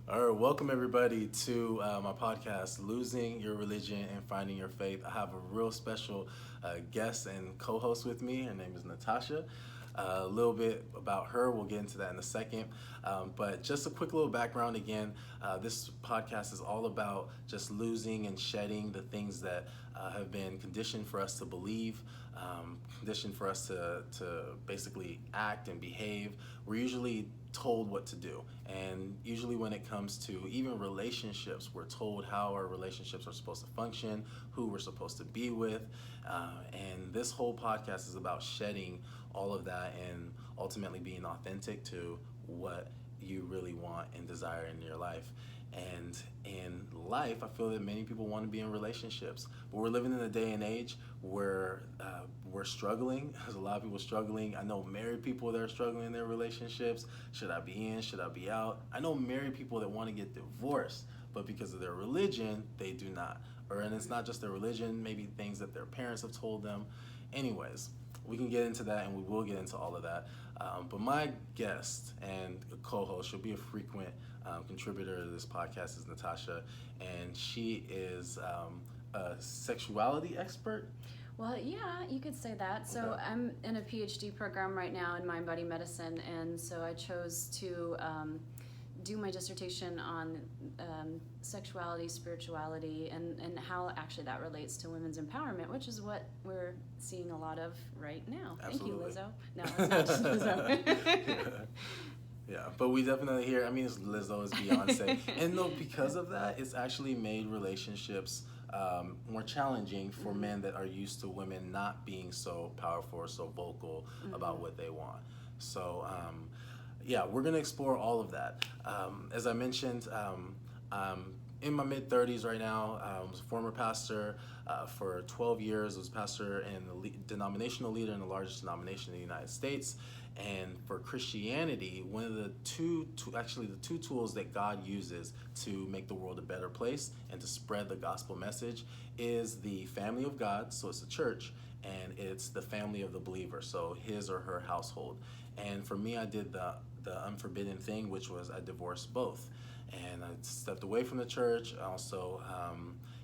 All right, welcome everybody to my podcast, Losing Your Religion and Finding Your Faith. I have a real special guest and co host with me. Her name is Natasha. A little bit about her, we'll get into that in a second. But just a quick little background again. This podcast is all about just losing and shedding the things that have been conditioned for us to believe, conditioned for us to basically act and behave. We're usually told what to do. And usually when it comes to even relationships, we're told how our relationships are supposed to function, who we're supposed to be with. And this whole podcast is about shedding all of that and ultimately being authentic to what you really want and desire in your life. And in life, I feel that many people want to be in relationships, but we're living in a day and age where we're struggling. There's a lot of people struggling. I know married people that are struggling in their relationships. Should I be in? Should I be out? I know married people that want to get divorced, but because of their religion, they do not. And it's not just their religion, maybe things that their parents have told them. Anyways, we can get into that and we will get into all of that. But my guest and co-host, she'll be a frequent contributor to this podcast, is Natasha, and she is a sexuality expert. Well, yeah, you could say that. So Okay. I'm in a PhD program right now in mind body medicine, and so I chose to do my dissertation on sexuality, spirituality, and how actually that relates to women's empowerment, which is what we're seeing a lot of right now. Absolutely. Thank you, Lizzo. No, it's not just Lizzo. Yeah, but we definitely hear, I mean, it's Lizzo, it's Beyonce. And no, because of that, it's actually made relationships more challenging for men that are used to women not being so powerful or so vocal about what they want. So, yeah, we're going to explore all of that. As I mentioned, I'm in my mid 30s right now. I was a former pastor for 12 years. I was pastor and denominational leader in the largest denomination in the United States. And for Christianity, one of the actually the two tools that God uses to make the world a better place and to spread the gospel message is the family of God, so it's the church, and it's the family of the believer, so his or her household. And for me, I did the unforbidden thing, which was I divorced both. And I stepped away from the church. I also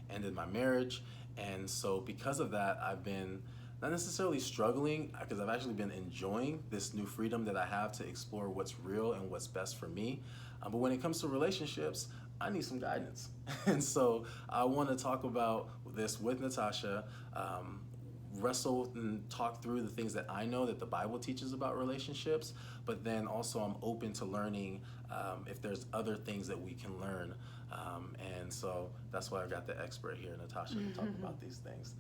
ended my marriage. And so because of that, I've been not necessarily struggling, because I've actually been enjoying this new freedom that I have to explore what's real and what's best for me. But when it comes to relationships, I need some guidance. And so I want to talk about this with Natasha, wrestle and talk through the things that I know that the Bible teaches about relationships, but then also I'm open to learning if there's other things that we can learn. And so that's why I've got the expert here, Natasha, to talk about these things.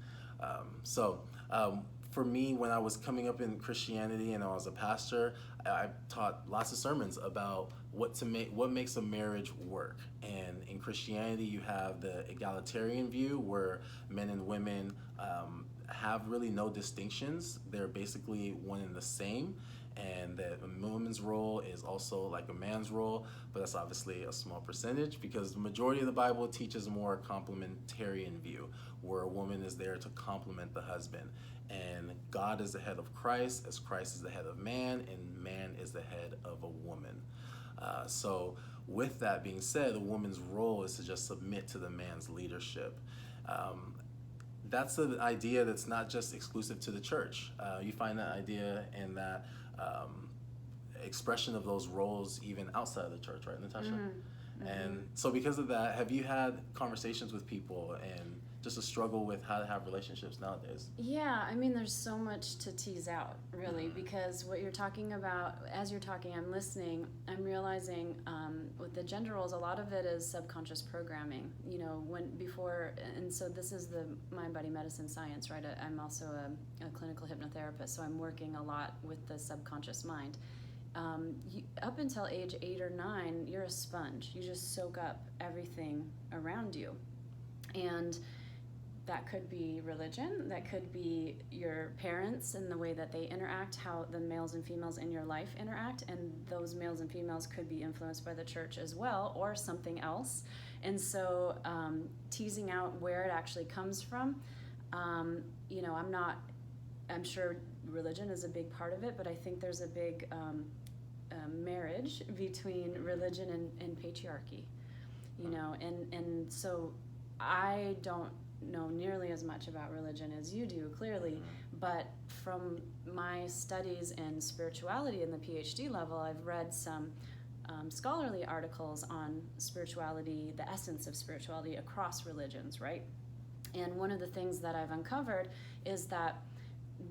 For me, when I was coming up in Christianity and I was a pastor, I taught lots of sermons about what makes a marriage work. And in Christianity, you have the egalitarian view where men and women have really no distinctions. They're basically one and the same, and that a woman's role is also like a man's role, but that's obviously a small percentage because the majority of the Bible teaches a more complementarian view where a woman is there to complement the husband. And God is the head of Christ, as Christ is the head of man, and man is the head of a woman. So with that being said, a woman's role is to just submit to the man's leadership. That's an idea that's not just exclusive to the church. You find that idea and that expression of those roles even outside of the church, right, Natasha? And so because of that, have you had conversations with people and just a struggle with how to have relationships nowadays? Yeah, I mean, there's so much to tease out, really, because what you're talking about, as you're talking, I'm listening, I'm realizing with the gender roles, a lot of it is subconscious programming, and so this is the mind body medicine science, right? I'm also a clinical hypnotherapist, so I'm working a lot with the subconscious mind. Up until age 8 or 9, you're a sponge. You just soak up everything around you. And that could be religion, that could be your parents and the way that they interact, how the males and females in your life interact, and those males and females could be influenced by the church as well, or something else. And so teasing out where it actually comes from, I'm sure religion is a big part of it, but I think there's a big marriage between religion and patriarchy, you know, and so I don't know nearly as much about religion as you do, clearly, but from my studies in spirituality in the PhD level, I've read some scholarly articles on spirituality, the essence of spirituality across religions, right? And one of the things that I've uncovered is that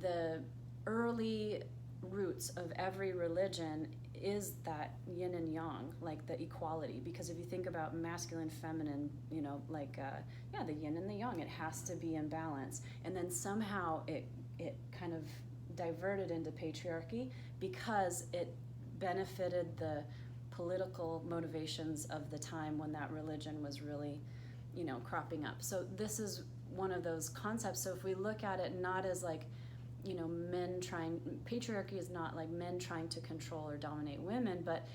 the early roots of every religion is that yin and yang, like the equality. Because if you think about masculine, feminine, you know, like, the yin and the yang, it has to be in balance. And then somehow it kind of diverted into patriarchy because it benefited the political motivations of the time when that religion was really, you know, cropping up. So this is one of those concepts. So if we look at it not as like, you know, patriarchy is not like men trying to control or dominate women, but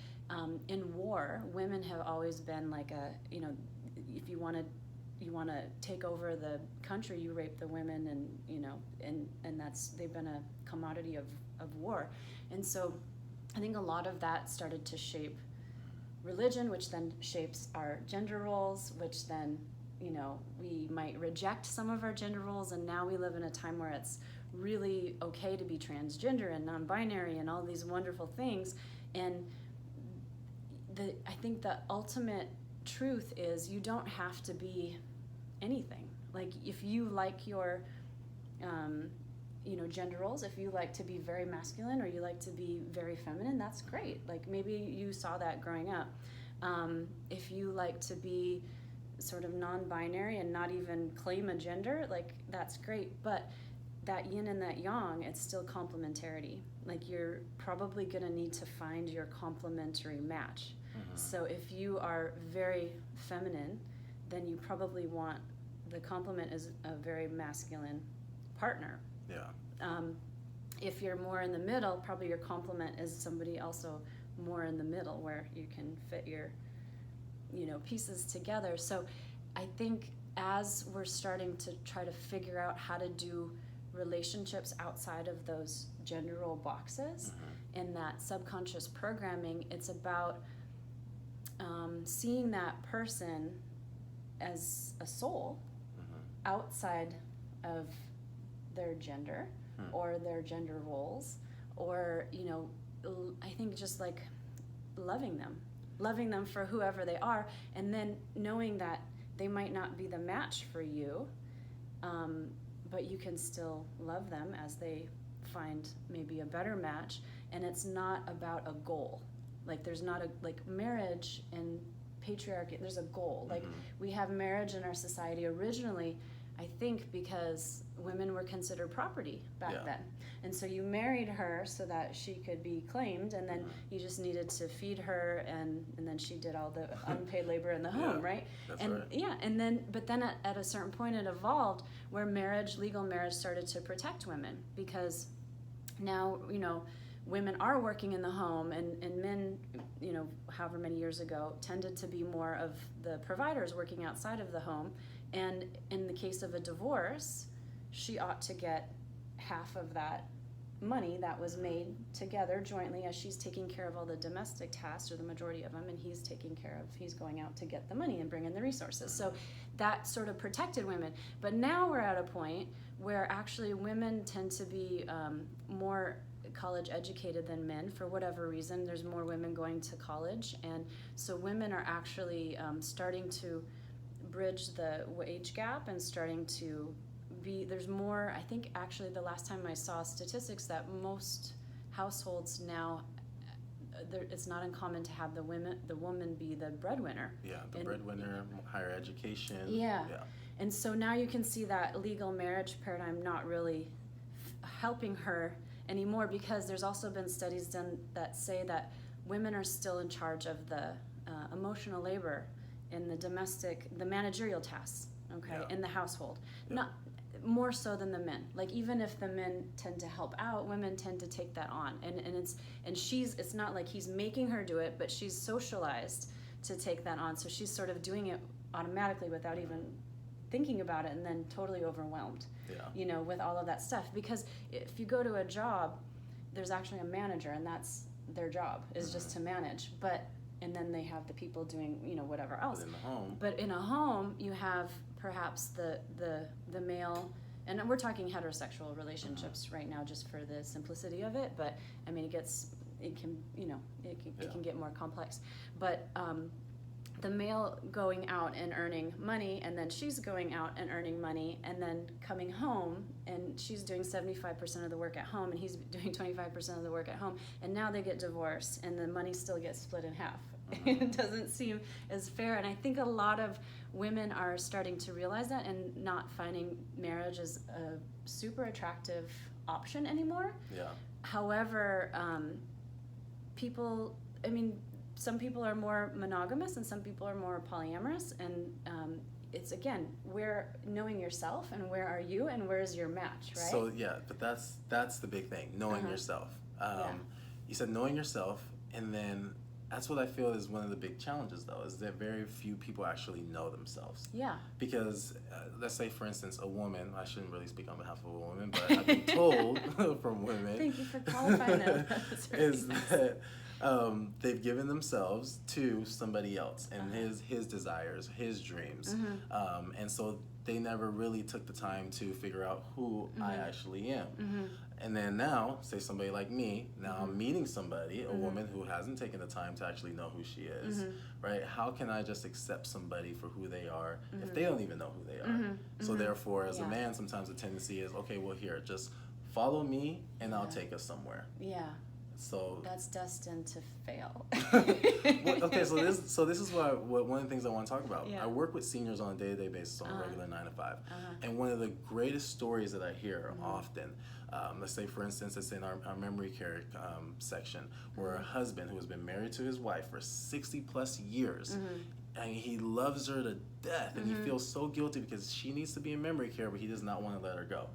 in war, women have always been like you know, if you want to take over the country, you rape the women, and, you know, and they've been a commodity of war. And so I think a lot of that started to shape religion, which then shapes our gender roles, which then, you know, we might reject some of our gender roles, and now we live in a time where it's really okay to be transgender and non-binary and all these wonderful things. And I think the ultimate truth is you don't have to be anything. Like, if you like your you know, gender roles, if you like to be very masculine or you like to be very feminine, that's great. Like, maybe you saw that growing up. If you like to be sort of non-binary and not even claim a gender, like, that's great. But that yin and that yang, it's still complementarity. Like, you're probably going to need to find your complementary match. So if you are very feminine, then you probably want the complement is a very masculine partner. Yeah. If you're more in the middle, probably your complement is somebody also more in the middle, where you can fit your, you know, pieces together. So I think as we're starting to try to figure out how to do relationships outside of those gender role boxes and that subconscious programming, it's about seeing that person as a soul outside of their gender or their gender roles, or, you know, I think just like loving them for whoever they are, and then knowing that they might not be the match for you, but you can still love them as they find maybe a better match. And it's not about a goal. Like, there's not like marriage and patriarchy, there's a goal. Like, we have marriage in our society originally, I think, because women were considered property back then. And so you married her so that she could be claimed, and then you just needed to feed her, and then she did all the unpaid labor in the home, right? That's and right. Yeah, and then, but then at a certain point it evolved where legal marriage started to protect women, because now, you know, women are working in the home, and men, you know, however many years ago, tended to be more of the providers working outside of the home. And in the case of a divorce, she ought to get half of that money that was made together jointly, as she's taking care of all the domestic tasks, or the majority of them, and he's going out to get the money and bring in the resources. So that sort of protected women. But now we're at a point where actually women tend to be more college educated than men for whatever reason. There's more women going to college, and so women are actually starting to bridge the wage gap and starting to there's more. I think actually the last time I saw statistics that most households now, it's not uncommon to have the woman be the breadwinner. Yeah, the breadwinner, higher education. Yeah. And so now you can see that legal marriage paradigm not really helping her anymore, because there's also been studies done that say that women are still in charge of the emotional labor in the managerial tasks, in the household. Not more so than the men. Like, even if the men tend to help out, women tend to take that on. And it's not like he's making her do it, but she's socialized to take that on. So she's sort of doing it automatically without even thinking about it, and then totally overwhelmed, you know, with all of that stuff. Because if you go to a job, there's actually a manager, and that's their job is just to manage, and then they have the people doing, whatever else. But in a home, you have perhaps the male, and we're talking heterosexual relationships right now just for the simplicity of it, but I mean it can get more complex. But the male going out and earning money, and then she's going out and earning money, and then coming home, and she's doing 75% of the work at home, and he's doing 25% of the work at home, and now they get divorced, and the money still gets split in half. It doesn't seem as fair, and I think a lot of women are starting to realize that and not finding marriage as a super attractive option anymore. Yeah. However, some people are more monogamous and some people are more polyamorous, and it's again, where knowing yourself and where are you and where is your match, right? So yeah, but that's the big thing, knowing yourself. You said knowing yourself, and then that's what I feel is one of the big challenges, though, is that very few people actually know themselves. Yeah. Because let's say, for instance, a woman, I shouldn't really speak on behalf of a woman, but I've been told from women. Thank you for qualifying that. Is that they've given themselves to somebody else and his desires, his dreams. And so they never really took the time to figure out who I actually am. And then now, say somebody like me, now I'm meeting somebody, a woman who hasn't taken the time to actually know who she is, right? How can I just accept somebody for who they are if they don't even know who they are? So therefore, as a man, sometimes the tendency is, okay, well, here, just follow me and I'll take us somewhere. Yeah. So that's destined to fail. Well, okay, so this is what one of the things I want to talk about. Yeah. I work with seniors on a day-to-day basis on a regular 9 to 5, and one of the greatest stories that I hear often, let's say for instance, it's in our memory care section, where a husband who has been married to his wife for 60 plus years, and he loves her to death, and he feels so guilty because she needs to be in memory care, but he does not want to let her go.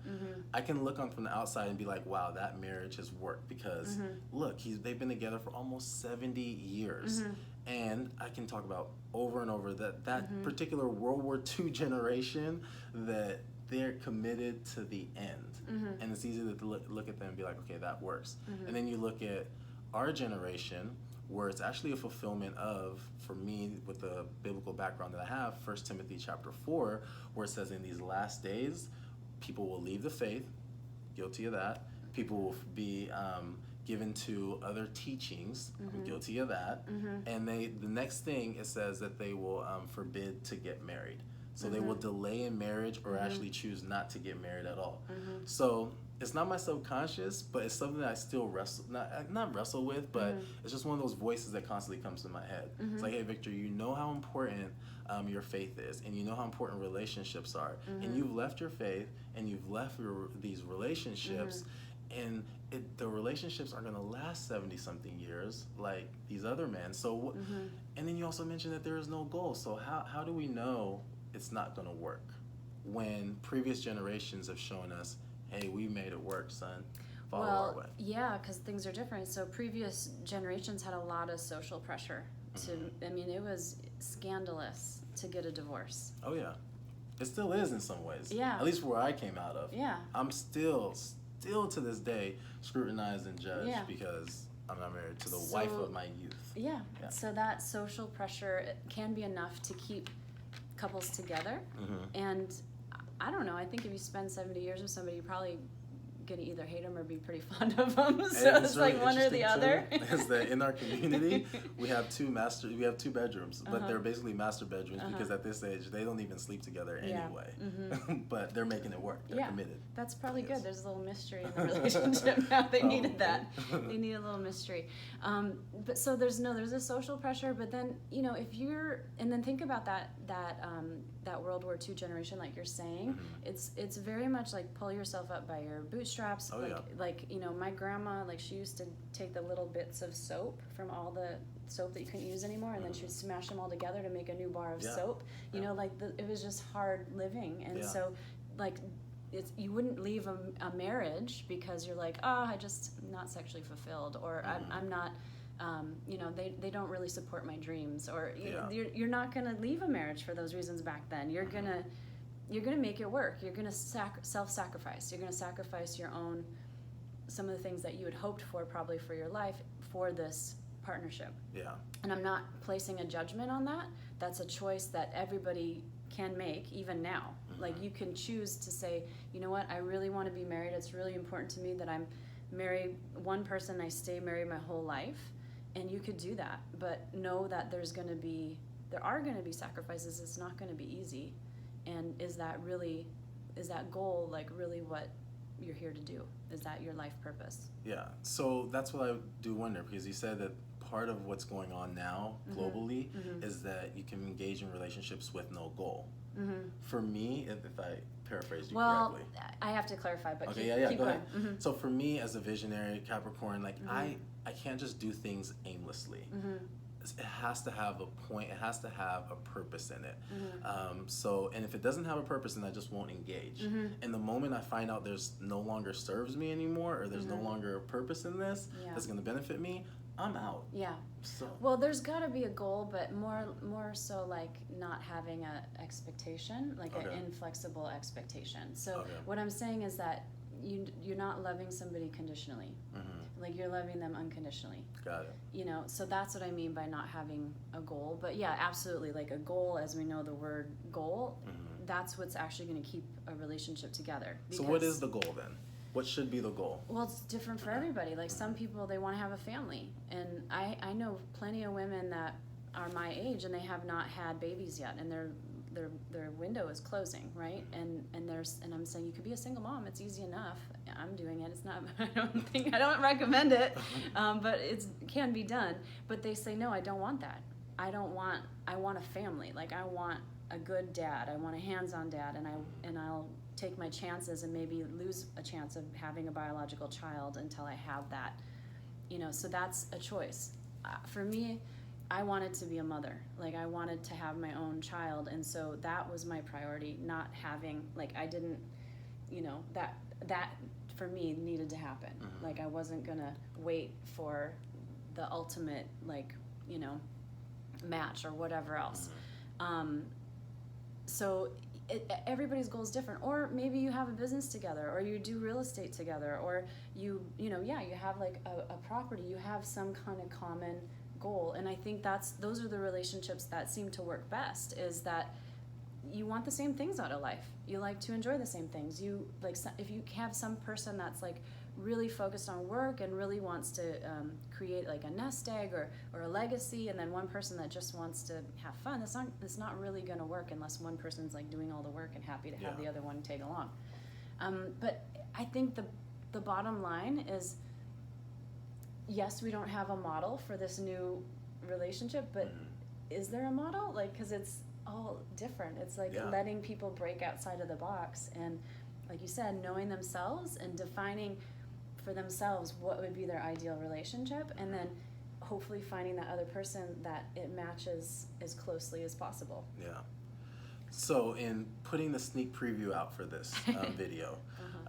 I can look on from the outside and be like, wow, that marriage has worked because look, they've been together for almost 70 years. And I can talk about over and over that particular World War II generation, that they're committed to the end. And it's easy to look at them and be like, okay, that works. And then you look at our generation, where it's actually a fulfillment of, for me, with the biblical background that I have, 1 Timothy chapter 4, where it says in these last days, people will leave the faith, guilty of that. People will be given to other teachings, guilty of that. And the next thing, it says that they will forbid to get married. So they will delay in marriage or actually choose not to get married at all. So it's not my subconscious, but it's something that I still not wrestle with, but it's just one of those voices that constantly comes to my head. It's like, hey, Victor, you know how important your faith is, and you know how important relationships are, and you've left your faith, and you've left these relationships, and the relationships are going to last 70-something years, like these other men. So, and then you also mentioned that there is no goal. So how do we know it's not going to work when previous generations have shown us, hey, we made it work, son. Follow our way. Yeah, because things are different. So previous generations had a lot of social pressure. It was scandalous to get a divorce. Oh, yeah. It still is in some ways. Yeah. At least where I came out of. Yeah. I'm still to this day scrutinized and judged because I'm not married to the wife of my youth. Yeah. So that social pressure can be enough to keep couples together. And I don't know, I think if you spend 70 years with somebody, you're probably gonna either hate them or be pretty fond of them. So it's really like one or the other. Is that in our community we have two bedrooms, but they're basically master bedrooms because at this age they don't even sleep together anyway. But they're making it work. They're committed. That's probably good. There's a little mystery in the relationship now. They needed that. They need a little mystery. But so there's a social pressure, but then if you're, and then think about that World War II generation, like you're saying, it's very much like pull yourself up by your bootstraps. My grandma, she used to take the little bits of soap from all the soap that you couldn't use anymore, and then she would smash them all together to make a new bar of soap. It was just hard living, and so you wouldn't leave a marriage because you're like, I'm not sexually fulfilled, or I'm not. They don't really support my dreams, or you're not going to leave a marriage for those reasons back then. You're gonna make it work. You're gonna self-sacrifice. You're gonna sacrifice your own some of the things that you had hoped for probably for your life for this partnership. Yeah. And I'm not placing a judgment on that. That's a choice that everybody can make even now. Like, you can choose to say, you know what, I really want to be married. It's really important to me that I'm married one person, I stay married my whole life. And you could do that, but know that there are going to be sacrifices. It's not going to be easy. And is that goal like really what you're here to do? Is that your life purpose? Yeah. So that's what I do wonder, because you said that part of what's going on now globally is that you can engage in relationships with no goal. For me, if I paraphrased you correctly. Well, I have to clarify, but okay, keep go going. ahead. So for me as a visionary Capricorn, like I can't just do things aimlessly. It has to have a point. It has to have a purpose in it. And if it doesn't have a purpose, then I just won't engage. And the moment I find out there's no longer serves me anymore, or there's no longer a purpose in this that's going to benefit me, I'm out. Yeah. So. Well, there's got to be a goal, but more so like not having a expectation, like an inflexible expectation. So what I'm saying is that you're not loving somebody conditionally. Like, you're loving them unconditionally. Got it. You know, so that's what I mean by not having a goal. But yeah, absolutely, like a goal, as we know the word goal, that's what's actually going to keep a relationship together. So what is the goal then? What should be the goal? Well, it's different for everybody. Like, some people, they want to have a family. And I know plenty of women that are my age and they have not had babies yet, and their window is closing, right? And I'm saying, you could be a single mom. It's easy enough. I'm doing it. It's not. I don't recommend it, but it can be done. But they say, no, I don't want that. I want a family. Like, I want a good dad. I want a hands-on dad, and I'll take my chances and maybe lose a chance of having a biological child until I have that. You know, so that's a choice. For me, I wanted to be a mother. Like, I wanted to have my own child, and so that was my priority. Not having, like, I didn't, you know, that for me needed to happen. Like, I wasn't gonna wait for the ultimate, like, you know, match or whatever else. So everybody's goal is different. Or maybe you have a business together, or you do real estate together, or you have like a property. You have some kind of common goal. And I think those are the relationships that seem to work best, is that you want the same things out of life. You like to enjoy the same things. You like, if you have some person that's like really focused on work and really wants to create like a nest egg or a legacy, and then one person that just wants to have fun, it's not really going to work unless one person's like doing all the work and happy to have the other one tag along. But I think the bottom line is, yes, we don't have a model for this new relationship, but is there a model? Like, because it's all different. It's like letting people break outside of the box, and like you said, knowing themselves and defining for themselves what would be their ideal relationship, and then hopefully finding that other person that it matches as closely as possible. Yeah. So in putting the sneak preview out for this video,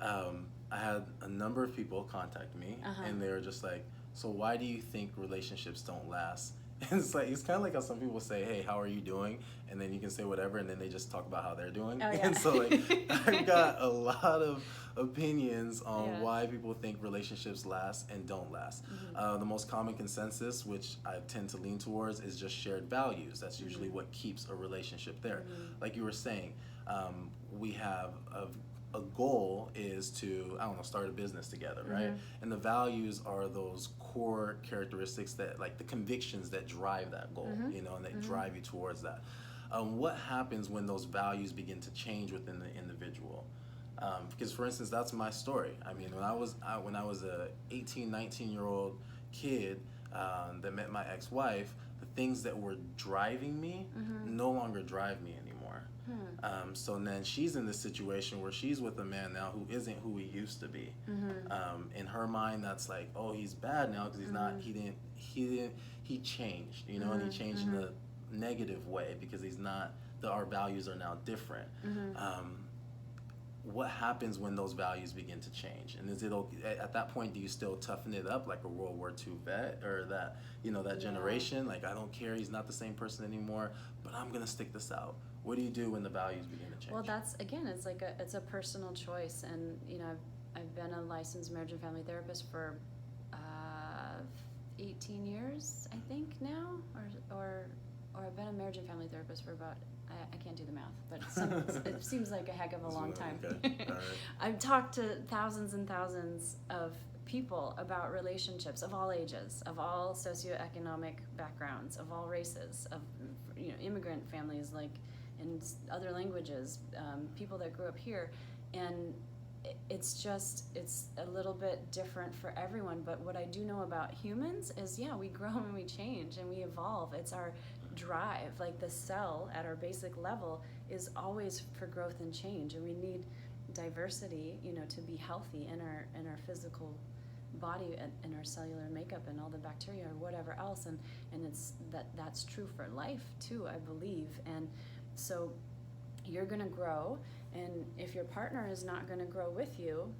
I had a number of people contact me, and they were just like, so why do you think relationships don't last? And it's kind of like how some people say, hey, how are you doing? And then you can say whatever, and then they just talk about how they're doing. And so like, I've got a lot of opinions on why people think relationships last and don't last. The most common consensus, which I tend to lean towards, is just shared values. That's usually what keeps a relationship there. Like you were saying, we have a goal is to, I don't know, start a business together, right? And the values are those core characteristics that, like, the convictions that drive that goal, you know, and that drive you towards that. What happens when those values begin to change within the individual? Because, for instance, that's my story. I mean, when I was a 18, 19-year-old kid that met my ex-wife, the things that were driving me no longer drive me anymore. So then she's in this situation where she's with a man now who isn't who he used to be. In her mind, that's like, oh, he's bad now because he's not. He changed, you know, and he changed in a negative way because he's not. Our values are now different. What happens when those values begin to change? And is it at that point? Do you still toughen it up like a World War II vet, or that, you know, that generation? Like, I don't care. He's not the same person anymore, but I'm gonna stick this out. What do you do when the values begin to change? Well, that's, again, it's like it's a personal choice, and you know, I've been a licensed marriage and family therapist for 18 years, I think now, or I've been a marriage and family therapist for about, I can't do the math, but it seems like a heck of a long time. Okay. All right. I've talked to thousands and thousands of people about relationships of all ages, of all socioeconomic backgrounds, of all races, of immigrant families, like in other languages, people that grew up here, and it's a little bit different for everyone. But what I do know about humans is, we grow and we change and we evolve. It's our drive. Like the cell at our basic level is always for growth and change, and we need diversity, to be healthy in our physical body and our cellular makeup and all the bacteria or whatever else, and it's that's true for life too, I believe. And so you're going to grow, and if your partner is not going to grow with you,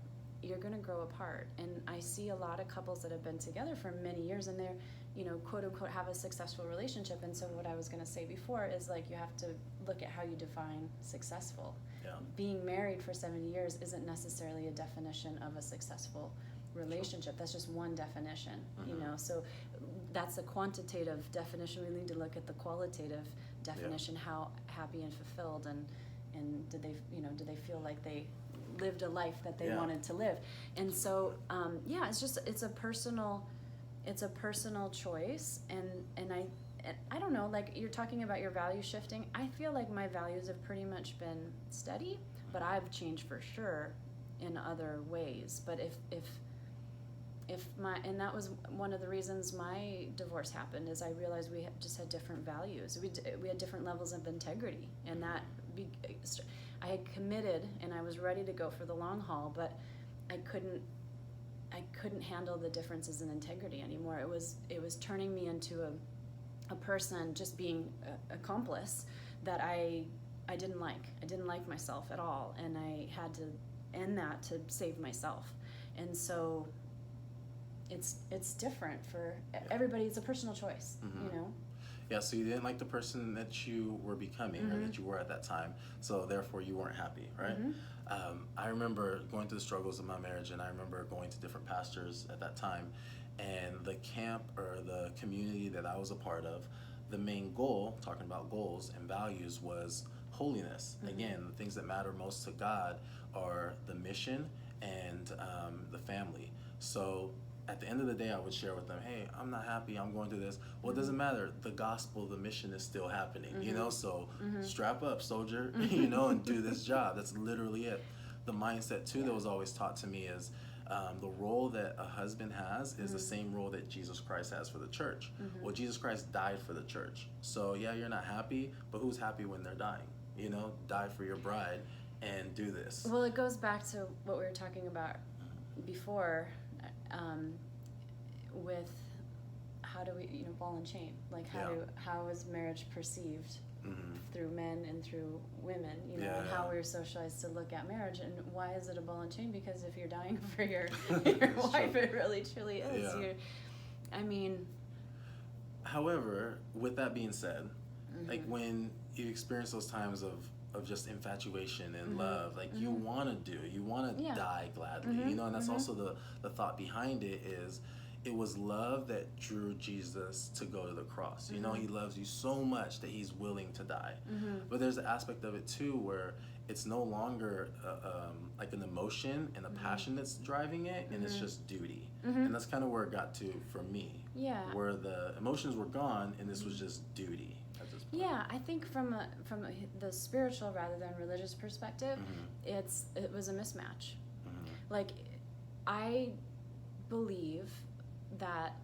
you're going to grow apart. And I see a lot of couples that have been together for many years, and they're, quote unquote, have a successful relationship. And so what I was going to say before is, like, you have to look at how you define successful. Yeah. Being married for 70 years isn't necessarily a definition of a successful relationship. That's just one definition, so that's a quantitative definition. We need to look at the qualitative definition. How happy and fulfilled and did they feel like they lived a life that they wanted to live. And so it's a personal choice. And I don't know, like you're talking about your value shifting. I feel like my values have pretty much been steady, but I've changed for sure in other ways. But if and that was one of the reasons my divorce happened, is I realized we just had different values. We had different levels of integrity, and I had committed and I was ready to go for the long haul, but I couldn't handle the differences in integrity anymore. It was turning me into a person, just being an accomplice that I didn't like. I didn't like myself at all, and I had to end that to save myself. And so it's different for everybody. It's a personal choice, Yeah, so you didn't like the person that you were becoming or that you were at that time, so therefore you weren't happy, right? I remember going through the struggles of my marriage, and I remember going to different pastors at that time, and the camp or the community that I was a part of, the main goal, talking about goals and values, was holiness. Again, the things that matter most to God are the mission and the family. So at the end of the day, I would share with them, hey, I'm not happy, I'm going through this. Well, it doesn't matter. The gospel, the mission is still happening, so strap up, soldier, and do this job. That's literally it. The mindset, too, that was always taught to me is the role that a husband has is the same role that Jesus Christ has for the church. Well, Jesus Christ died for the church. So, yeah, you're not happy, but who's happy when they're dying? Die for your bride and do this. Well, it goes back to what we were talking about before, with how do we, ball and chain, like how is marriage perceived through men and through women, and how we're socialized to look at marriage, and why is it a ball and chain? Because if you're dying for your wife, it really truly is. However, with that being said, like when you experience those times of just infatuation and love, like you want to die gladly, and that's also the thought behind it is it was love that drew Jesus to go to the cross. He loves you so much that he's willing to die. But there's an aspect of it too where it's no longer like an emotion and a passion that's driving it, and it's just duty. And that's kind of where it got to for me. Where the emotions were gone and this was just duty. Yeah, I think from the spiritual rather than religious perspective, it was a mismatch. Like, I believe that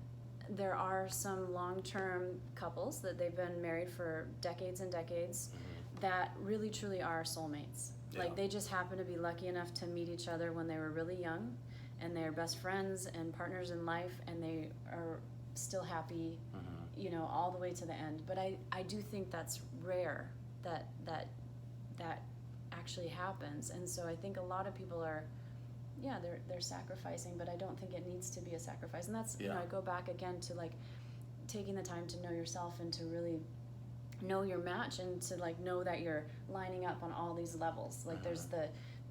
there are some long-term couples that they've been married for decades and decades that really truly are soulmates. Like, they just happen to be lucky enough to meet each other when they were really young, and they're best friends and partners in life, and they are still happy all the way to the end. But I do think that's rare that actually happens. And so I think a lot of people are, they're sacrificing, but I don't think it needs to be a sacrifice. And that's, I go back again to like taking the time to know yourself and to really know your match, and to like know that you're lining up on all these levels. Like there's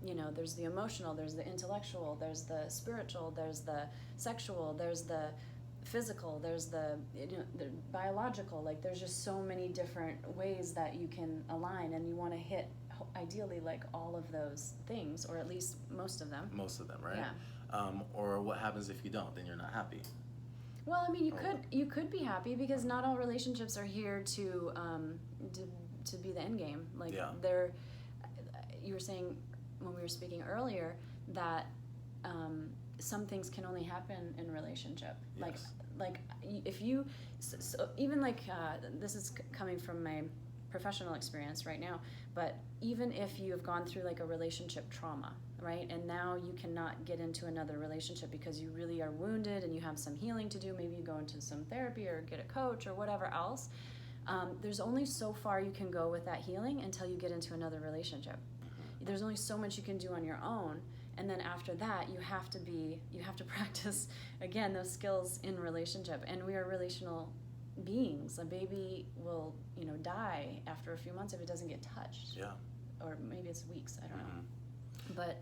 there's the emotional, there's the intellectual, there's the spiritual, there's the sexual, there's the physical, there's the biological. Like, there's just so many different ways that you can align, and you want to hit ideally like all of those things, or at least most of them. Most of them, right? Yeah. Or what happens if you don't? Then you're not happy. Well, I mean, you could be happy, because not all relationships are here to be the end game. Like, they're. You were saying when we were speaking earlier that some things can only happen in relationship. Yes. Like if you, so even like this is coming from my professional experience right now, but even if you have gone through like a relationship trauma, right, and now you cannot get into another relationship because you really are wounded and you have some healing to do, maybe you go into some therapy or get a coach or whatever else, there's only so far you can go with that healing until you get into another relationship. There's only so much you can do on your own, and then after that you have to practice again those skills in relationship. And we are relational beings. A baby will die after a few months if it doesn't get touched. Yeah. Or maybe it's weeks, I don't know. But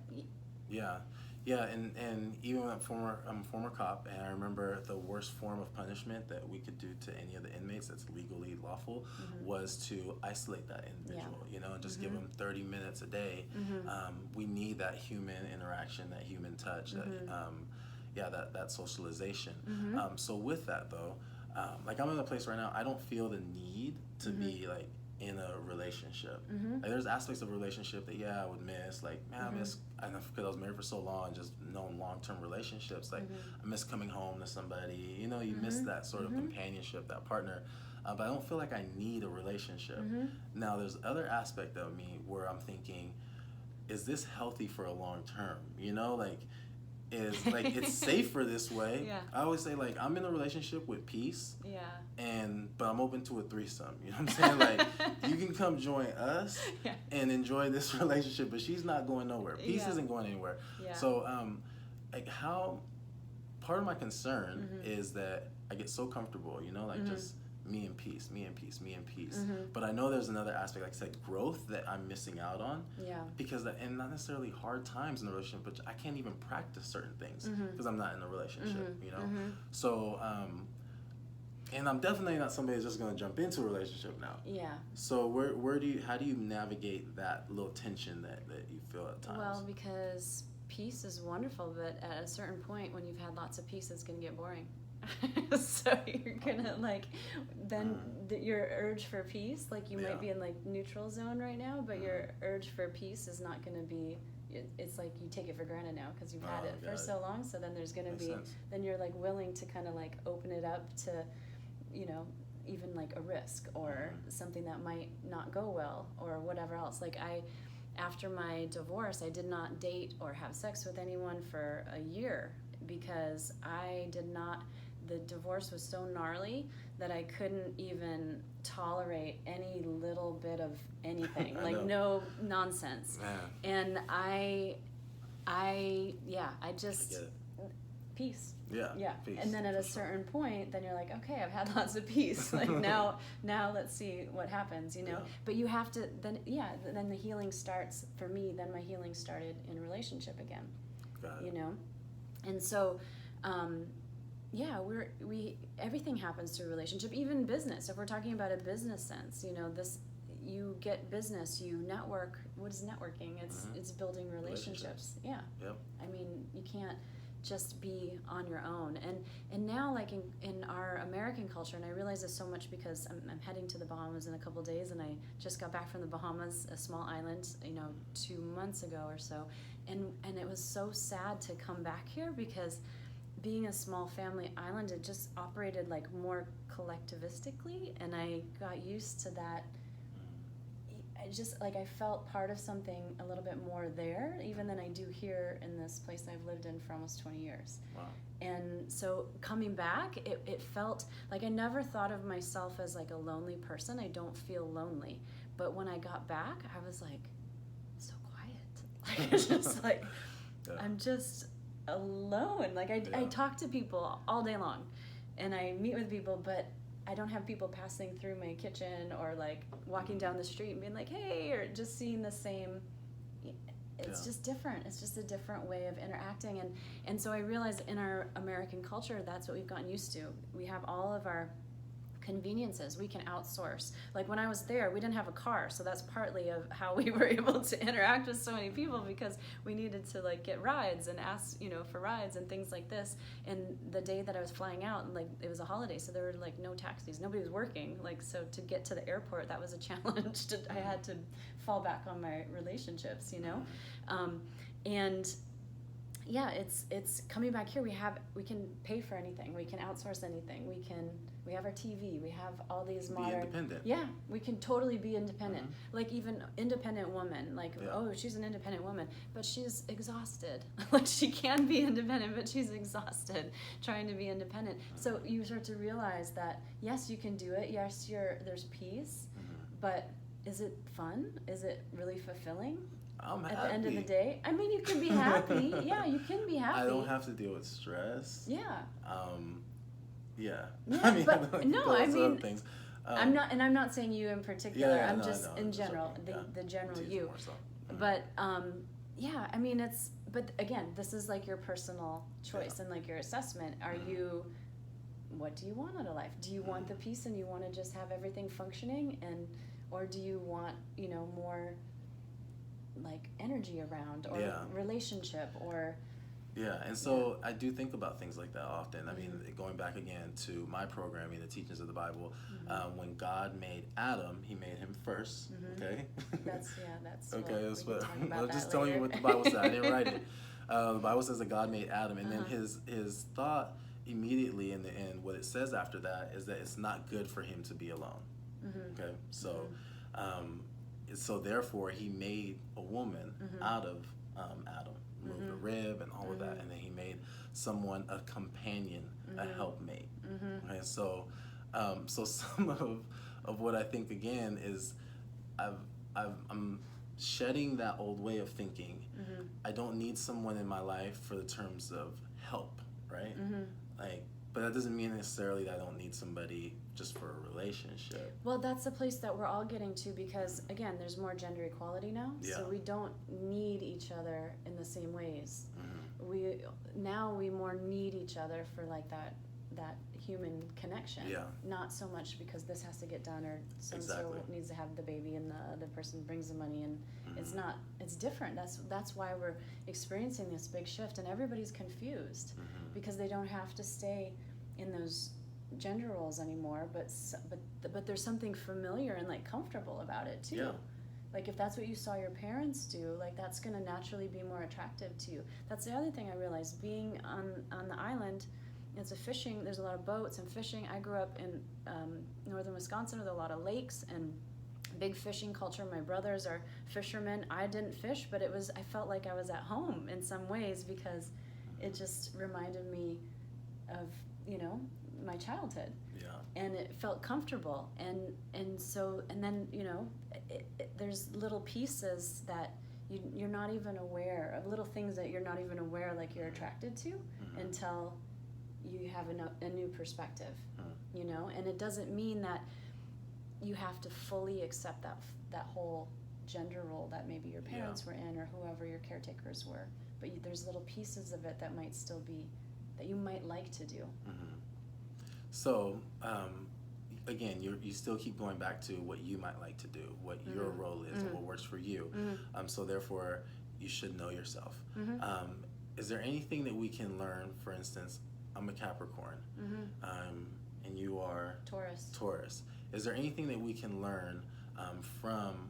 yeah, and even I'm a former cop, and I remember the worst form of punishment that we could do to any of the inmates that's legally lawful was to isolate that individual, and just give them 30 minutes a day. We need that human interaction, that human touch, that socialization. So with that though, like I'm in a place right now, I don't feel the need to be like in a relationship. Like, there's aspects of a relationship that I would miss. Like, man, I know because I was married for so long, just knowing long-term relationships. Like, I miss coming home to somebody. You miss that sort of companionship, that partner. But I don't feel like I need a relationship. Now, there's other aspect of me where I'm thinking, is this healthy for a long term? Is like it's safer this way. I always say, like, I'm in a relationship with peace. But I'm open to a threesome. You know what I'm saying? Like, you can come join us and enjoy this relationship, but she's not going nowhere. Peace isn't going anywhere. So, like, how part of my concern is that I get so comfortable, just me and peace, me and peace, me and peace. But I know there's another aspect, like I said, growth that I'm missing out on. Because and not necessarily hard times in the relationship, but I can't even practice certain things because I'm not in a relationship. So and I'm definitely not somebody who's just going to jump into a relationship now. So how do you navigate that little tension that you feel at times? Well, because peace is wonderful, but at a certain point when you've had lots of peace, it's going to get boring. So you're gonna your urge for peace, like you might be in like neutral zone right now, but your urge for peace is not gonna be. It's like you take it for granted now because you've had it for so long. So then there's gonna be. Then you're like willing to kind of like open it up to, even like a risk or something that might not go well or whatever else. Like after my divorce, I did not date or have sex with anyone for a year because I did not. The divorce was so gnarly that I couldn't even tolerate any little bit of anything, like no nonsense. And I just peace. Peace. And then at a certain point, then you're like, okay, I've had lots of peace. Like now let's see what happens, But you have to then the healing starts for me. Then my healing started in a relationship again. And so. Everything happens through relationship, even business. If we're talking about a business sense, you get business, you network. What is networking? It's building relationships. I mean, you can't just be on your own. And now, like in our American culture, and I realize this so much because I'm heading to the Bahamas in a couple days, and I just got back from the Bahamas, a small island, 2 months ago or so, and it was so sad to come back here because. Being a small family island, it just operated like more collectivistically, and I got used to that. I felt part of something a little bit more there, even than I do here in this place I've lived in for almost 20 years. Wow. And so coming back, it felt like I never thought of myself as like a lonely person. I don't feel lonely. But when I got back, I was like, so quiet. Like, it's just like, I'm just alone. Like I talk to people all day long and I meet with people, but I don't have people passing through my kitchen or like walking down the street and being like, hey, or just seeing the same it's Yeah. just different. It's just a different way of interacting. And so I realized in our American culture, that's what we've gotten used to. We have all of our conveniences we can outsource. Like when I was there, we didn't have a car, so that's partly of how we were able to interact with so many people, because we needed to like get rides and ask, for rides and things like this. And the day that I was flying out, like it was a holiday, so there were like no taxis, nobody was working, like, so to get to the airport, that was a challenge. I had to fall back on my relationships, and yeah, it's coming back here. We can pay for anything. We can outsource anything. We have our TV. We have all these modern. Be independent. Yeah, we can totally be independent. Like even independent woman. Like oh, she's an independent woman, but she's exhausted. Like she can be independent, but she's exhausted trying to be independent. So you start to realize that yes, you can do it. Yes, there's peace, but is it fun? Is it really fulfilling? I'm happy. At the end of the day, I mean, you can be happy. Yeah, you can be happy. I don't have to deal with stress. Yeah. Yeah. I mean, but no, I mean, things. I'm not saying you in particular. I'm just in general, okay. the general you. So. But yeah, I mean, but again, this is like your personal choice and like your assessment. What do you want out of life? Do you want the peace and you want to just have everything functioning, or do you want more like energy around, or relationship, or and so I do think about things like that often. I mean, going back again to my programming, the teachings of the Bible, when God made Adam, he made him first. Okay. That's okay. That's what I'm just telling you what the Bible said. I didn't write it. The Bible says that God made Adam, and then his thought immediately in the end, what it says after that is that it's not good for him to be alone. Okay. So. So therefore, he made a woman out of Adam, removed the rib and all of that, and then he made someone a companion, a helpmate. Okay, so some of what I think again is, I'm shedding that old way of thinking. I don't need someone in my life for the terms of help, right? But that doesn't mean necessarily that I don't need somebody just for a relationship. Well, that's the place that we're all getting to, because again, there's more gender equality now, so we don't need each other in the same ways. We more need each other for like that human connection. Not so much because this has to get done, or so needs to have the baby and the other person brings the money, and it's different. That's why we're experiencing this big shift, and everybody's confused because they don't have to stay in those gender roles anymore, but there's something familiar and like comfortable about it too. Like if that's what you saw your parents do, like that's going to naturally be more attractive to you. That's the other thing I realized, being on the island. It's there's a lot of boats and fishing. I grew up in northern Wisconsin with a lot of lakes and big fishing culture. My brothers are fishermen. I didn't fish, but I felt like I was at home in some ways, because it just reminded me of my childhood. And it felt comfortable, and then there's little pieces that you're not even aware of, little things that you're not even aware like you're attracted to until you have a new perspective, and it doesn't mean that you have to fully accept that whole gender role that maybe your parents were in, or whoever your caretakers were, but there's little pieces of it that might still be, that you might like to do. So again, you still keep going back to what you might like to do, what your role is, and what works for you. So therefore, you should know yourself. Is there anything that we can learn? For instance, I'm a Capricorn, and you are Taurus. Is there anything that we can learn from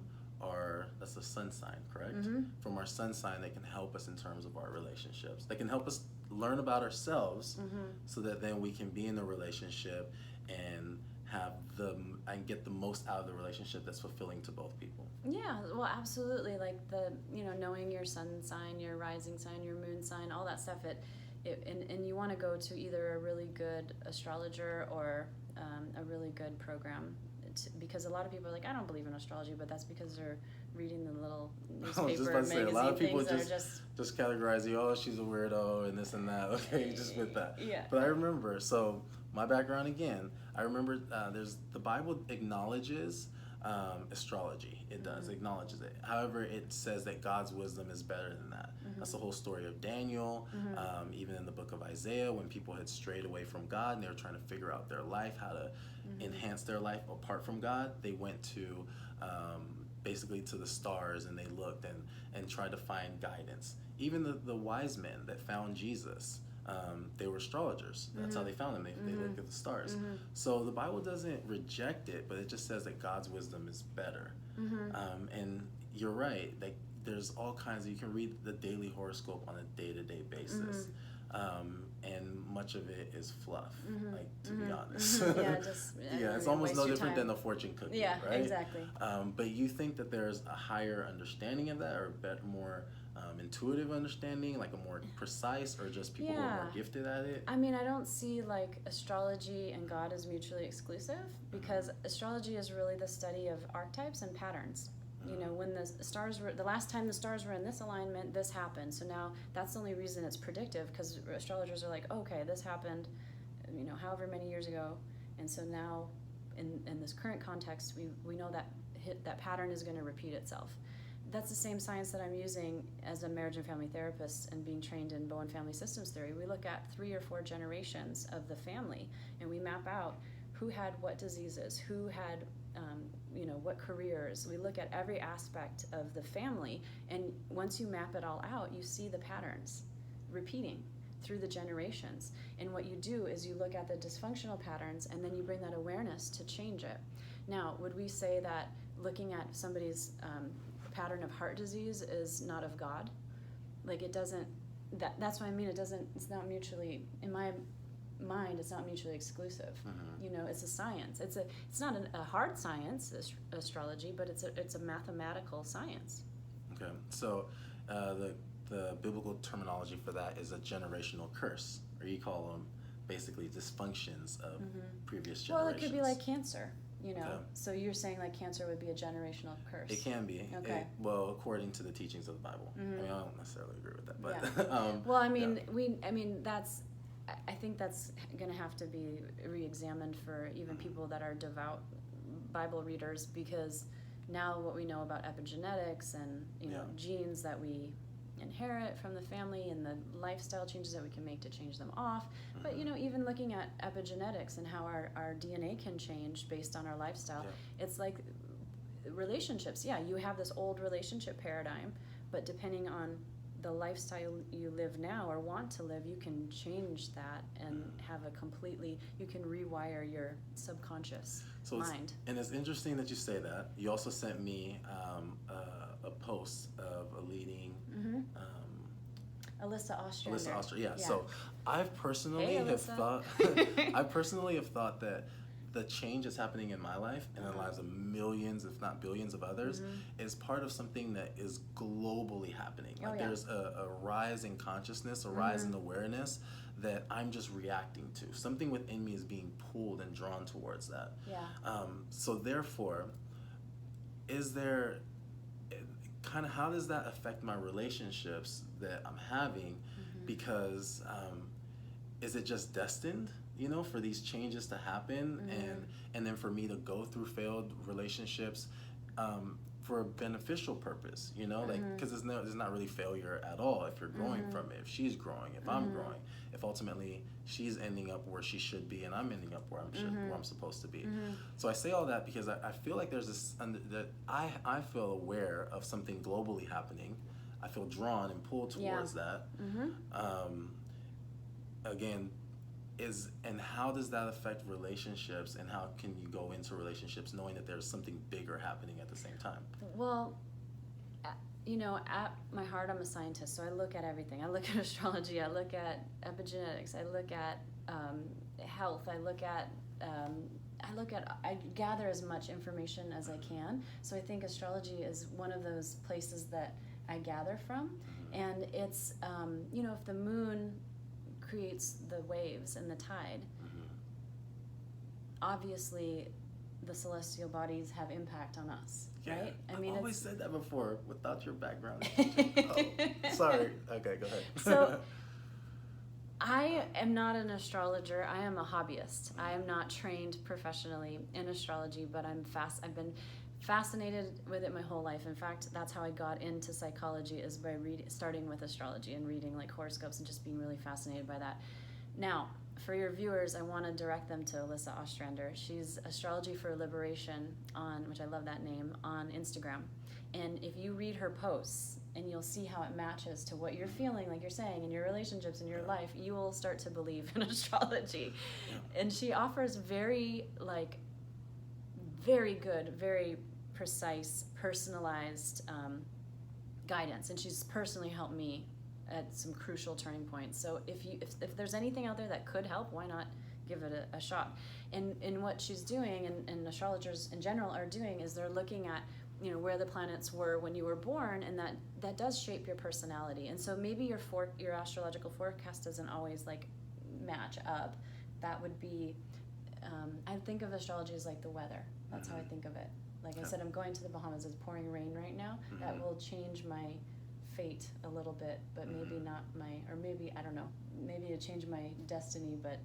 that's a sun sign, correct? From our sun sign that can help us in terms of our relationships, that can help us learn about ourselves, so that then we can be in a relationship and get the most out of the relationship that's fulfilling to both people. Yeah, well, absolutely. Like knowing your sun sign, your rising sign, your moon sign, all that stuff. And you want to go to either a really good astrologer or a really good program, because a lot of people are like, I don't believe in astrology, but that's because they're reading the little newspaper magazine, a lot of people just categorize you, oh, she's a weirdo and this and that. Okay, just with that. But I remember, so my background again, I remember the Bible acknowledges astrology. It does, acknowledges it. However, it says that God's wisdom is better than that. That's the whole story of Daniel. Even in the book of Isaiah, when people had strayed away from God and they were trying to figure out their life, how to enhance their life apart from God, they went to basically to the stars, and they looked and tried to find guidance. Even the wise men that found Jesus, they were astrologers. That's how they found him. They looked at the stars. So the Bible doesn't reject it, but it just says that God's wisdom is better. And you're right. Like, there's all kinds of, you can read the daily horoscope on a day-to-day basis. And much of it is fluff, like, to be honest. Yeah, it's almost no different than a fortune cookie, right? Exactly. But you think that there's a higher understanding of that, or a better, more intuitive understanding, like a more precise, or just people who are more gifted at it? I mean, I don't see like astrology and God as mutually exclusive, because astrology is really the study of archetypes and patterns. You know, when the stars were, the last time the stars were in this alignment, this happened. So now that's the only reason it's predictive, because astrologers are like, okay, this happened, you know, however many years ago. And so now in this current context, we know that that pattern is going to repeat itself. That's the same science that I'm using as a marriage and family therapist and being trained in Bowen family systems theory. We look at 3 or 4 generations of the family, and we map out who had what diseases, who had you know, what careers. We look at every aspect of the family, and once you map it all out, you see the patterns repeating through the generations. And what you do is you look at the dysfunctional patterns, and then you bring that awareness to change it. Now, would we say that looking at somebody's pattern of heart disease is not of God? Like, it doesn't, that's what I mean. It's not mutually, in my mind, it's not mutually exclusive. You know, it's a science. It's not a hard science, astrology, but it's a mathematical science. Okay, so the biblical terminology for that is a generational curse, or you call them basically dysfunctions of previous generations. Well, it could be like cancer. You know, so you're saying like cancer would be a generational curse? It can be. Okay. Well, according to the teachings of the Bible. I mean, I don't necessarily agree with that, but well, I mean, that's. I think that's going to have to be re-examined for even people that are devout Bible readers, because now what we know about epigenetics and, you know, genes that we inherit from the family and the lifestyle changes that we can make to change them off. But, you know, even looking at epigenetics and how our DNA can change based on our lifestyle, it's like relationships. Yeah, you have this old relationship paradigm, but depending on the lifestyle you live now or want to live, you can change that and have you can rewire your subconscious mind. And it's interesting that you say that. You also sent me a post of a leading Alyssa Ostrander. Yeah. So I personally have thought that the change that's happening in my life and in the lives of millions, if not billions of others, is part of something that is globally happening. Like, there's a rise in consciousness, a rise in awareness that I'm just reacting to. Something within me is being pulled and drawn towards that. So therefore, is there kind of, how does that affect my relationships that I'm having? Because is it just destined, you know, for these changes to happen, and then for me to go through failed relationships for a beneficial purpose, you know, like, because there's not really failure at all if you're growing from it, if she's growing, if I'm growing, if ultimately she's ending up where she should be and I'm ending up where I'm supposed to be. So I say all that because I feel like there's this, that I feel aware of something globally happening. I feel drawn and pulled towards that. Again, and how does that affect relationships, and how can you go into relationships knowing that there's something bigger happening at the same time? Well, you know, at my heart, I'm a scientist, so I look at everything. I look at astrology, I look at epigenetics, health, I gather as much information as I can. So I think astrology is one of those places that I gather from. And it's, you know, if the moon creates the waves and the tide, obviously the celestial bodies have impact on us, right? I mean, I've always said that before without your background. Sorry. Okay, go ahead. So I am not an astrologer. I am a hobbyist. I am not trained professionally in astrology, but I've been fascinated with it my whole life. In fact, that's how I got into psychology, is by starting with astrology and reading like horoscopes and just being really fascinated by that. Now, for your viewers, I want to direct them to Alyssa Ostrander. She's Astrology for Liberation on, which I love that name, on Instagram. And if you read her posts, and you'll see how it matches to what you're feeling, like you're saying, in your relationships, in your life, you will start to believe in astrology. Yeah. And she offers very good, very precise, personalized guidance. And she's personally helped me at some crucial turning points. So if there's anything out there that could help, why not give it a shot? And what she's doing, and astrologers in general are doing, is they're looking at, you know, where the planets were when you were born, and that does shape your personality. And so maybe your astrological forecast doesn't always like match up. That would be, I think of astrology as like the weather. That's how I think of it. Like I said, I'm going to the Bahamas. It's pouring rain right now. That will change my fate a little bit, but maybe not or maybe, I don't know, maybe it change my destiny, but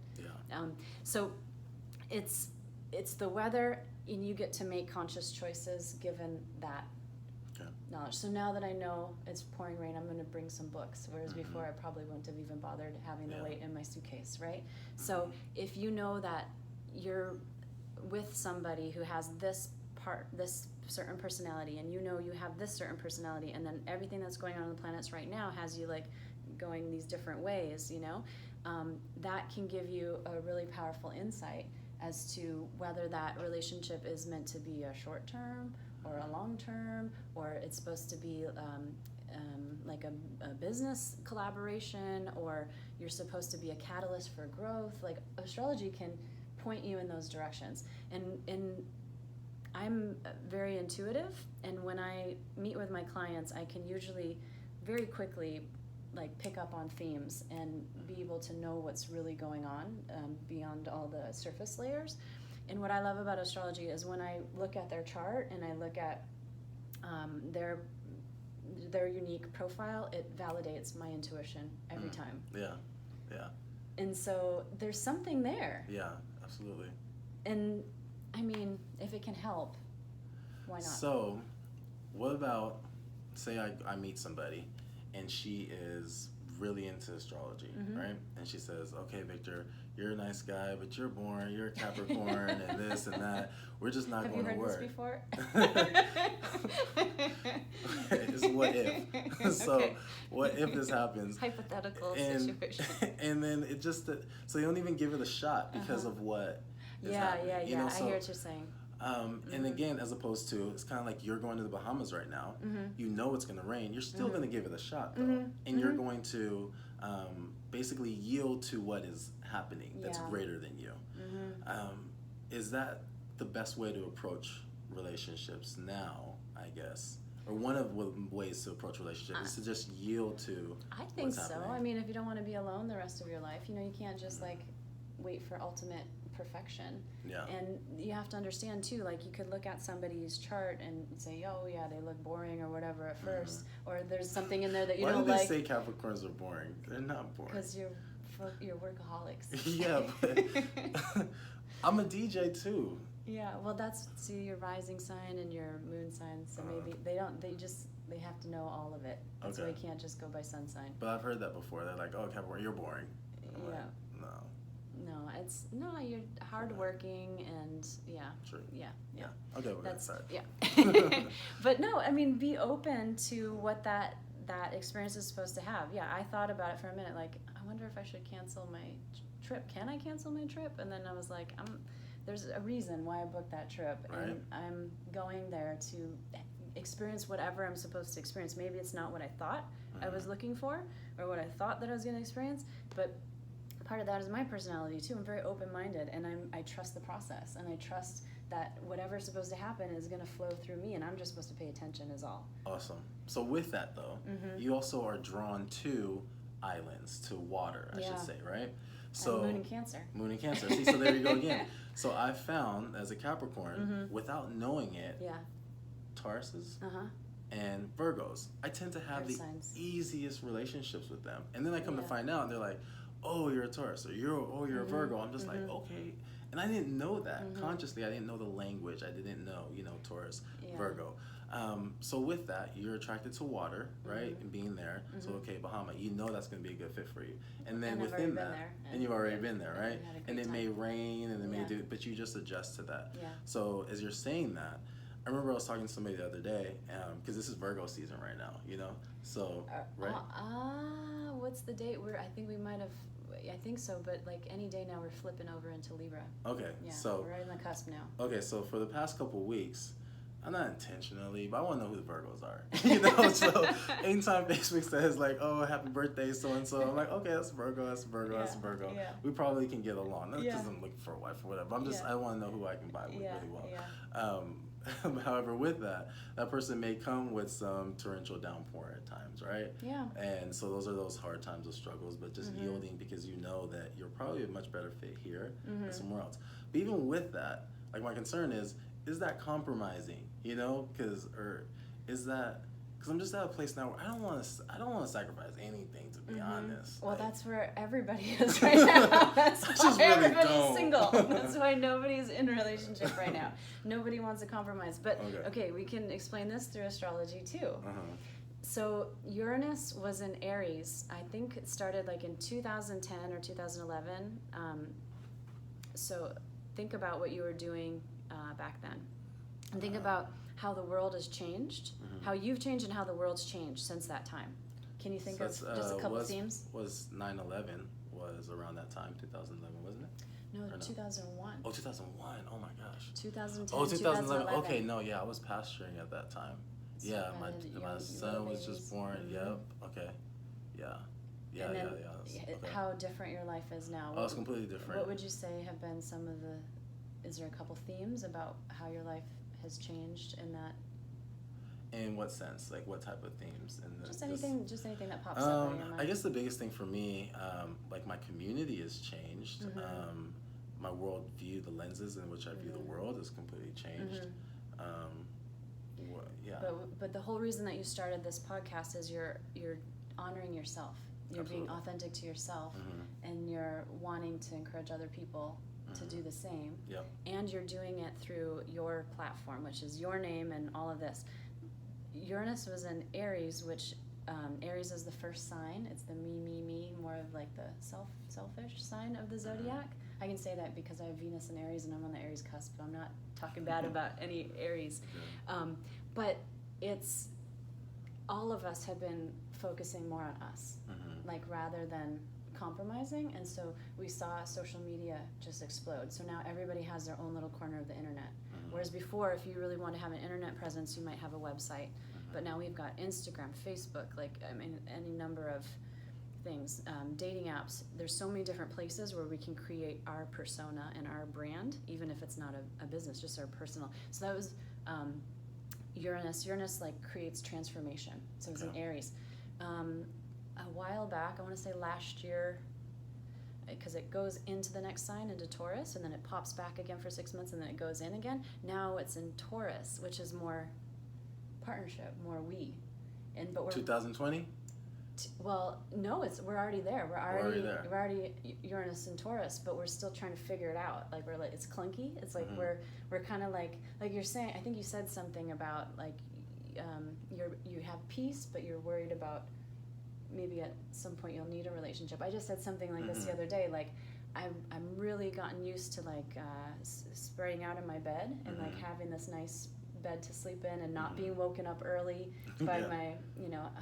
so it's the weather, and you get to make conscious choices given that knowledge. So now that I know it's pouring rain, I'm going to bring some books, whereas before I probably wouldn't have even bothered having the weight in my suitcase, right? So if you know that you're with somebody who has this certain personality, and you know you have this certain personality, and then everything that's going on the planets right now has you like going these different ways, you know, that can give you a really powerful insight as to whether that relationship is meant to be a short term or a long term, or it's supposed to be like a business collaboration, or you're supposed to be a catalyst for growth. Like astrology can point you in those directions. And I'm very intuitive, and when I meet with my clients, I can usually very quickly like pick up on themes and be able to know what's really going on beyond all the surface layers. And what I love about astrology is when I look at their chart and I look at their unique profile, it validates my intuition every time. Yeah. And so there's something there. Yeah, absolutely. And I mean, if it can help, why not? So, what about, say I meet somebody and she is really into astrology, right? And she says, okay, Victor, you're a nice guy, but you're boring, you're a Capricorn, and this and that. We're just not going to work. Have you heard this before? It's what if. So, what if this happens? Hypothetical situation. And then it just, so you don't even give it a shot because of what is happening. Yeah, you know, I hear what you're saying. And again, as opposed to, it's kind of like you're going to the Bahamas right now. You know it's going to rain. You're still going to give it a shot, though. And you're going to basically yield to what is happening that's greater than you. Is that the best way to approach relationships now, I guess? Or one of the ways to approach relationships is to just yield to I think so. Happening. I mean, if you don't want to be alone the rest of your life, you know, you can't just like wait for ultimate perfection. Yeah. And you have to understand too, like you could look at somebody's chart and say, oh yeah, they look boring or whatever at first, or there's something in there that you don't like. Why do they say Capricorns are boring? They're not boring. Because you're workaholics. Yeah, but I'm a DJ too. Yeah, well that's your rising sign and your moon sign, so maybe they have to know all of it. That's why you can't just go by sun sign. But I've heard that before. They're like, oh Capricorn, you're boring. I'm like, No, you're hardworking and True. Yeah. Okay, we're sorry. Yeah. But no, I mean, be open to what that experience is supposed to have. Yeah, I thought about it for a minute. Like, I wonder if I should cancel my trip. Can I cancel my trip? And then I was like, there's a reason why I booked that trip, and I'm going there to experience whatever I'm supposed to experience. Maybe it's not what I thought I was looking for, or what I thought that I was going to experience, but part of that is my personality too. I'm very open-minded, and I trust the process, and I trust that whatever's supposed to happen is going to flow through me, and I'm just supposed to pay attention is all. Awesome. So with that though, you also are drawn to islands, to water, I should say, right? So and Moon in Cancer. Moon in Cancer. See, so there you go again. So I found as a Capricorn, without knowing it, Tauruses and Virgos, I tend to have the easiest relationships with them, and then I come to find out they're like, oh, you're a Taurus, or you're a Virgo. I'm just like, okay. And I didn't know that consciously. I didn't know the language. I didn't know, Taurus, Virgo. So with that, you're attracted to water, right? And being there. So okay, Bahama, that's going to be a good fit for you. And then within that, and you've already been there, right? And it may rain, and it may do, but you just adjust to that. Yeah. So as you're saying that, I remember I was talking to somebody the other day, because this is Virgo season right now, So right. What's the date? I think we might have. I think so, but like any day now, we're flipping over into Libra. Okay. Yeah. So we're right on the cusp now. Okay, so for the past couple weeks, I'm not intentionally, but I want to know who the Virgos are. So anytime Facebook says like, "Oh, happy birthday, so and so," I'm like, "Okay, that's Virgo, that's Virgo, that's Virgo." Yeah. We probably can get along. Not because I'm looking for a wife or whatever. I want to know who I can vibe with really well. Yeah. However, with that person may come with some torrential downpour at times, right? Yeah. And so those hard times of struggles, but just yielding because you know that you're probably a much better fit here than somewhere else. But even with that, like my concern is that compromising? Because I'm just at a place now where I don't want to sacrifice anything, to be honest. Well, that's where everybody is right now. That's why everybody's single. That's why nobody's in a relationship right now. Nobody wants to compromise. But okay, we can explain this through astrology too. So Uranus was in Aries. I think it started like in 2010 or 2011. So think about what you were doing back then. And think about how the world has changed, how you've changed and how the world's changed since that time. Can you think of just a couple themes? Was 9/11 was around that time, 2011, wasn't it? No, 2001. Oh, 2001. Oh my gosh. 2010, Oh, 2011. 2011. Okay, no, I was pastoring at that time. So my son was just born. Yep. Okay. Yeah. And then how different your life is now. Oh, it's completely different. What would you say have been some of is there a couple themes about how your life has changed in that? In what sense? Like what type of themes? Just anything that pops up in your mind. I guess the biggest thing for me, like my community has changed. My world view, the lenses in which I view the world has completely changed. But the whole reason that you started this podcast is you're honoring yourself. You're being authentic to yourself, and you're wanting to encourage other people to do the same. Yep. And you're doing it through your platform, which is your name and all of this. Uranus was in Aries, which Aries is the first sign. It's the me, more of like the selfish sign of the zodiac. I can say that because I have Venus in Aries and I'm on the Aries cusp, but I'm not talking bad about any Aries. But it's, all of us have been focusing more on us, like rather than compromising, and so we saw social media just explode. So now everybody has their own little corner of the internet. Whereas before, if you really want to have an internet presence, you might have a website. But now we've got Instagram, Facebook, any number of things, dating apps. There's so many different places where we can create our persona and our brand, even if it's not a business, just our personal. So that was Uranus. Uranus creates transformation. So it was in Aries. A while back, I want to say last year, because it goes into the next sign, into Taurus, and then it pops back again for 6 months, and then it goes in again. Now it's in Taurus, which is more partnership, more we. But we're 2020. Well, no, we're already there. We're already Uranus and Taurus, but we're still trying to figure it out. It's clunky. It's like we're kind of like you're saying. I think you said something about you have peace, but you're worried about maybe at some point you'll need a relationship. I just said something like this the other day. I'm really gotten used to spreading out in my bed and having this nice bed to sleep in and not being woken up early by my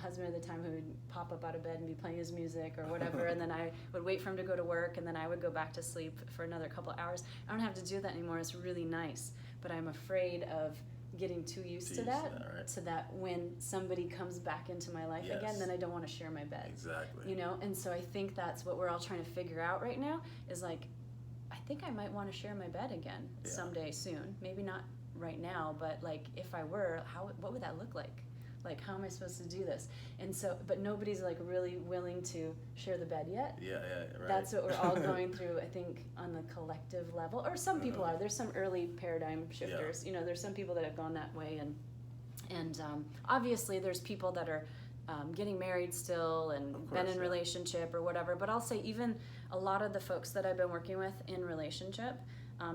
husband at the time, who would pop up out of bed and be playing his music or whatever, and then I would wait for him to go to work, and then I would go back to sleep for another couple hours. I don't have to do that anymore. It's really nice, but I'm afraid of getting too used to that, right? So that when somebody comes back into my life again, then I don't want to share my bed. Exactly. And so I think that's what we're all trying to figure out right now is I think I might want to share my bed again someday soon. Maybe not right now, but if I were, what would that look like? How am I supposed to do this? And so, but nobody's really willing to share the bed yet. Yeah, right. That's what we're all going through, I think, on the collective level. Or some people are. There's some early paradigm shifters. There's some people that have gone that way, and obviously there's people that are getting married still and been in relationship or whatever. But I'll say even a lot of the folks that I've been working with in relationship,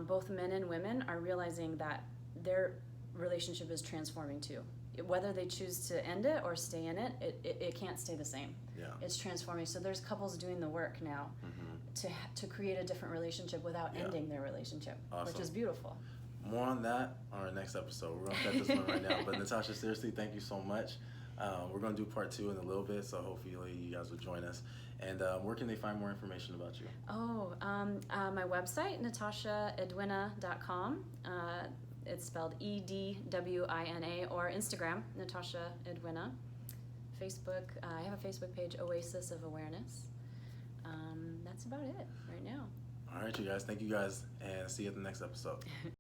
both men and women are realizing that their relationship is transforming too. Whether they choose to end it or stay in it, it can't stay the same. Yeah. It's transforming. So there's couples doing the work now to create a different relationship without ending their relationship, which is beautiful. More on that on our next episode. We're going to cut this one right now. But Natasha, seriously, thank you so much. We're going to do part 2 in a little bit, so hopefully you guys will join us. And where can they find more information about you? My website, natashaedwina.com. It's spelled Edwina, or Instagram, Natasha Edwina. Facebook, I have a Facebook page, Oasis of Awareness. That's about it right now. All right, you guys. Thank you guys, and see you at the next episode.